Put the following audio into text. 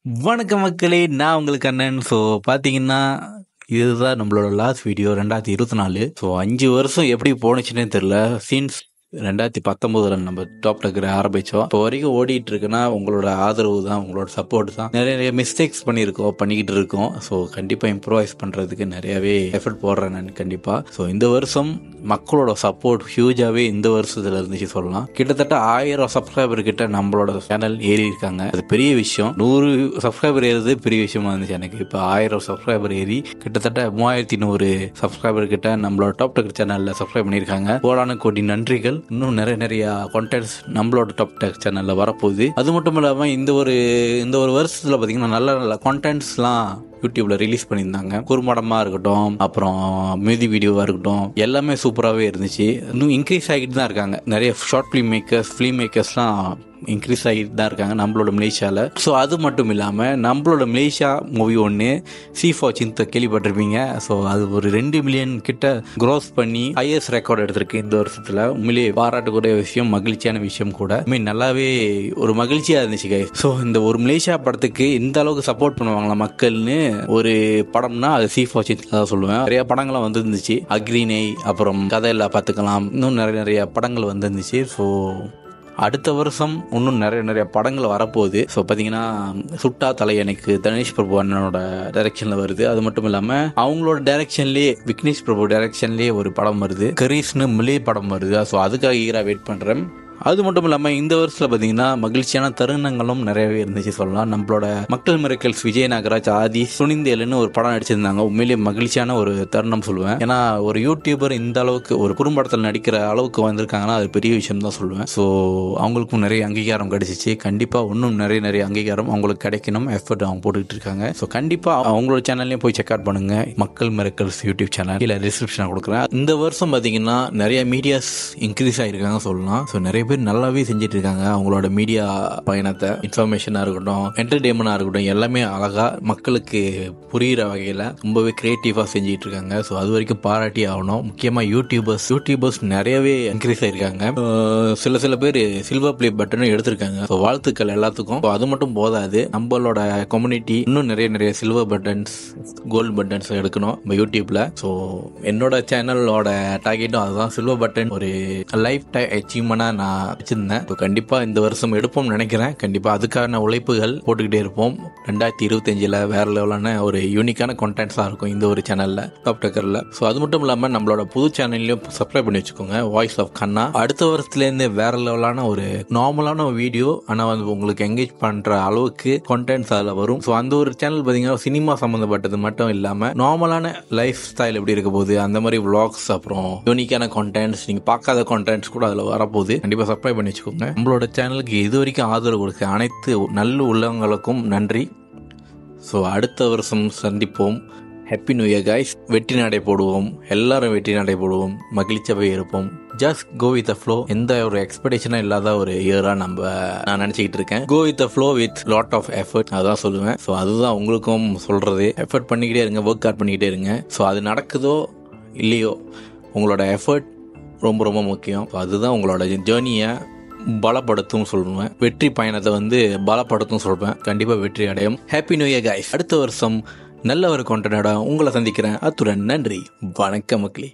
வணக்கம் மக்களே, நான் உங்களுக்கு அண்ணன். ஸோ பார்த்தீங்கன்னா, இதுதான் நம்மளோட லாஸ்ட் வீடியோ 2024. ஸோ 5 வருஷம் எப்படி போணுச்சுன்னே தெரியல. சீன்ஸ் 2019 நம்ம டாப் டக்கர் ஆரம்பித்தோம். இப்போ வரைக்கும் ஓடிட்டு இருக்குன்னா உங்களோட ஆதரவு தான், உங்களோட சப்போர்ட் தான். நிறைய மிஸ்டேக்ஸ் பண்ணிக்கிட்டு இருக்கோம். ஸோ கண்டிப்பாக இம்ப்ரூவைஸ் பண்ணுறதுக்கு நிறையாவே எஃபர்ட் போடுறேன் நான் கண்டிப்பாக. ஸோ இந்த வருஷம் மக்களோட சப்போர்ட் ஹியூஜாகவே இந்த வருஷத்துல இருந்துச்சு சொல்லலாம். கிட்டத்தட்ட 1000 சப்ஸ்கிரைபர் கிட்ட நம்மளோட சேனல் ஏறி இருக்காங்க. அது பெரிய விஷயம். 100 சப்ஸ்கிரைபர் ஏறது பெரிய விஷயமா இருந்துச்சு எனக்கு. இப்போ 1000 சப்ஸ்கிரைபர் ஏறி கிட்டத்தட்ட 3100 சப்ஸ்கிரைபர் கிட்ட நம்மளோட டாப் டக்கர் சேனல்ல சப்ஸ்கிரைப் பண்ணியிருக்காங்க. கோடான கோடி நன்றிகள். இன்னும் நிறைய கண்டென்ட்ஸ் நம்மளோட டாப் டெக் சேனல்ல வரப்போகுது. அது மட்டும் இல்லாம இந்த ஒரு வருஷத்துல பாத்தீங்கன்னா நல்ல கண்டென்ட்ஸ்லாம் யூடியூப்ல ரிலீஸ் பண்ணியிருந்தாங்க. குறும்படமா இருக்கட்டும், அப்புறம் மியூசிக் வீடியோவா இருக்கட்டும், எல்லாமே சூப்பராகவே இருந்துச்சு. இன்னும் இன்க்ரீஸ் ஆகிட்டு தான் இருக்காங்க. நிறைய ஷார்ட் ஃபிலிம் மேக்கர்ஸ்லாம் இன்க்ரீஸ் ஆகிட்டு தான் இருக்காங்க நம்மளோட மலேசியாவில். ஸோ அது மட்டும் இல்லாமல் நம்மளோட மலேசியா மூவி ஒன்று C4 சிந்தை கேள்விப்பட்டிருப்பீங்க. ஸோ அது ஒரு 2 மில்லியன் கிட்ட க்ரோஸ் பண்ணி ஹையஸ்ட் ரெக்கார்ட் எடுத்திருக்கு இந்த வருஷத்தில். உண்மையிலேயே பாராட்டக்கூடிய விஷயம், மகிழ்ச்சியான விஷயம் கூட. நல்லாவே ஒரு மகிழ்ச்சியாக இருந்துச்சு guys. ஸோ இந்த ஒரு மலேசியா படத்துக்கு இந்த அளவுக்கு சப்போர்ட் பண்ணுவாங்களா மக்கள்னு ஒரு படம்னா அது C4 சிந்தை தான் சொல்லுவேன். நிறைய படங்கள்லாம் வந்துருந்துச்சு. அக்ரினை, அப்புறம் கதையெல்லாம் பார்த்துக்கலாம், இன்னும் நிறைய படங்கள் வந்துருந்துச்சு. ஸோ அடுத்த வருஷம் இன்னும் நிறைய படங்கள் வரப்போகுது. ஸோ பார்த்தீங்கன்னா சுட்டா தலையணைக்கு தனேஷ் பிரபு அண்ணனோட டைரக்ஷனில் வருது. அது மட்டும் இல்லாமல் அவங்களோட டைரக்ஷன்லேயே விக்னேஷ் பிரபு டைரக்ஷன்லேயே ஒரு படம் வருது. கரீஸ்னு மிலே படம் வருது. ஸோ அதுக்காக ஈராக வெயிட் பண்ணுறேன். அது மட்டும் இல்லாமல் இந்த வருஷத்தில் பார்த்தீங்கன்னா மகிழ்ச்சியான தருணங்களும் நிறையவே இருந்துச்சு சொல்லலாம். நம்மளோட மக்கள் மிரக்கல்ஸ் விஜய் நாகராஜ், ஆதி, சுனிந்தேலுன்னு ஒரு படம் நடிச்சிருந்தாங்க. உண்மையிலேயே மகிழ்ச்சியான ஒரு தருணம் சொல்லுவேன். ஏன்னா ஒரு யூடியூபர் இந்த அளவுக்கு ஒரு குறும்படத்தில் நடிக்கிற அளவுக்கு வந்திருக்காங்கன்னா அது பெரிய விஷயம் தான் சொல்லுவேன். ஸோ அவங்களுக்கும் நிறைய அங்கீகாரம் கிடைச்சிச்சு. கண்டிப்பாக இன்னும் நிறைய அங்கீகாரம் அவங்களுக்கு கிடைக்கணும். எஃபர்ட் அவங்க போட்டுக்கிட்டு இருக்காங்க. ஸோ கண்டிப்பாக அவங்களோட சேனல்லையும் போய் செக் அவுட் பண்ணுங்க. மக்கள் மிரக்கல்ஸ் யூடியூப் சேனல் இல்லை டிஸ்கிரிப்ஷன் கொடுக்குறேன். இந்த வருஷம் பார்த்தீங்கன்னா நிறைய மீடியாஸ் இன்க்ரீஸ் ஆகிருக்காங்க சொல்லலாம். ஸோ நிறைய பேர் நல்லாவே செஞ்சுட்டு இருக்காங்க. அவங்களோட மீடியா பயணத்தை, இன்ஃபர்மேஷனாக இருக்கட்டும், என்டர்டெயின்மெண்டாக இருக்கட்டும், எல்லாமே அழகா மக்களுக்கு புரிகிற வகையில் ரொம்பவே கிரியேட்டிவாக செஞ்சுட்டு இருக்காங்க. ஸோ அது வரைக்கும் பாராட்டி ஆகணும். முக்கியமாக யூடியூபர்ஸ் நிறையவே இன்க்ரீஸ் ஆகிருக்காங்க. சில பேர் சில்வர் பிளே பட்டனும் எடுத்திருக்காங்க. ஸோ வாழ்த்துக்கள் எல்லாத்துக்கும். அது மட்டும் போதாது, நம்மளோட கம்யூனிட்டி இன்னும் நிறைய சில்வர் பட்டன்ஸ், கோல்டு பட்டன்ஸ் எடுக்கணும் நம்ம யூடியூப்ல. ஸோ என்னோட சேனலோட டார்கெட்டும் அதுதான், சில்வர் பட்டன் ஒரு லைஃப் டைம் அச்சீவ்மெண்டா நான் வச்சிருந்தேன். கண்டிப்பா இந்த வருஷம் எடுப்போம்னு நினைக்கிறேன். கண்டிப்பா அதுக்கான உழைப்புகள் போட்டுக்கிட்டே இருப்போம். 2025 வேற லெவலான ஒரு யூனிக்கான கண்டென்ட்ஸா இருக்கும் இந்த ஒரு சேனல்ல, டாப் டக்கர்ல. ஸோ அது மட்டும் இல்லாம நம்மளோட புது சேனல்லையும் சப்ஸ்கிரைப் பண்ணி வச்சுக்கோங்க, வாய்ஸ் ஆஃப் கண்ணா. அடுத்த வருஷத்துல இருந்து வேற லெவலான ஒரு நார்மலான வீடியோ, ஆனா வந்து உங்களுக்கு என்கேஜ் பண்ற அளவுக்கு கண்டென்ட்ஸ் அதுல வரும். ஸோ அந்த ஒரு சேனல் பாத்தீங்கன்னா சினிமா சம்பந்தப்பட்டது மட்டும் இல்லாம நார்மலான லைஃப் ஸ்டைல் எப்படி இருக்க போகுது, அந்த மாதிரி விளாக்ஸ், அப்புறம் யூனிக்கான கண்டென்ட்ஸ், நீங்க பார்க்காத கண்டென்ட்ஸ் கூட அதுல வரப்போகுது. கண்டிப்பா சப்ஸ்கிரைப் பண்ணி வச்சுக்கோங்க. நம்மளோட சேனலுக்கு இது வரைக்கும் ஆதரவு கொடுக்க அனைத்து நல்ல உள்ளவங்களுக்கும் நன்றி. ஸோ அடுத்த வருஷம் சந்திப்போம். Happy new year guys. வெற்றி நடை போடுவோம், எல்லாரும் வெற்றி நடை போடுவோம், மகிழ்ச்சியாகவே இருப்போம். Just go with the flow. எந்த ஒரு எக்ஸ்பெக்டேஷனும் இல்லாத ஒரு இயரா நான் நினைச்சிக்கிட்டு இருக்கேன். Go with the flow with lot of effort, அதான் சொல்லுவேன். ஸோ அதுதான் உங்களுக்கும் சொல்றது. எஃபர்ட் பண்ணிக்கிட்டே இருங்க, ஒர்க் அவுட் பண்ணிக்கிட்டே இருங்க. ஸோ அது நடக்குதோ இல்லையோ, உங்களோட எஃபர்ட் ரொம்ப முக்கியம். அதுதான் உங்களோட ஜேர்னியை பலப்படுத்தும் சொல்லுவேன். வெற்றி பயணத்தை பலப்படுத்தும் சொல்வேன். கண்டிப்பா வெற்றி அடையும். Happy new year guys. அடுத்த வருஷம் நல்ல ஒரு கண்டென்ட்டோட உங்களை சந்திக்கிறேன். அத்துடன் நன்றி, வணக்கம் மக்களே.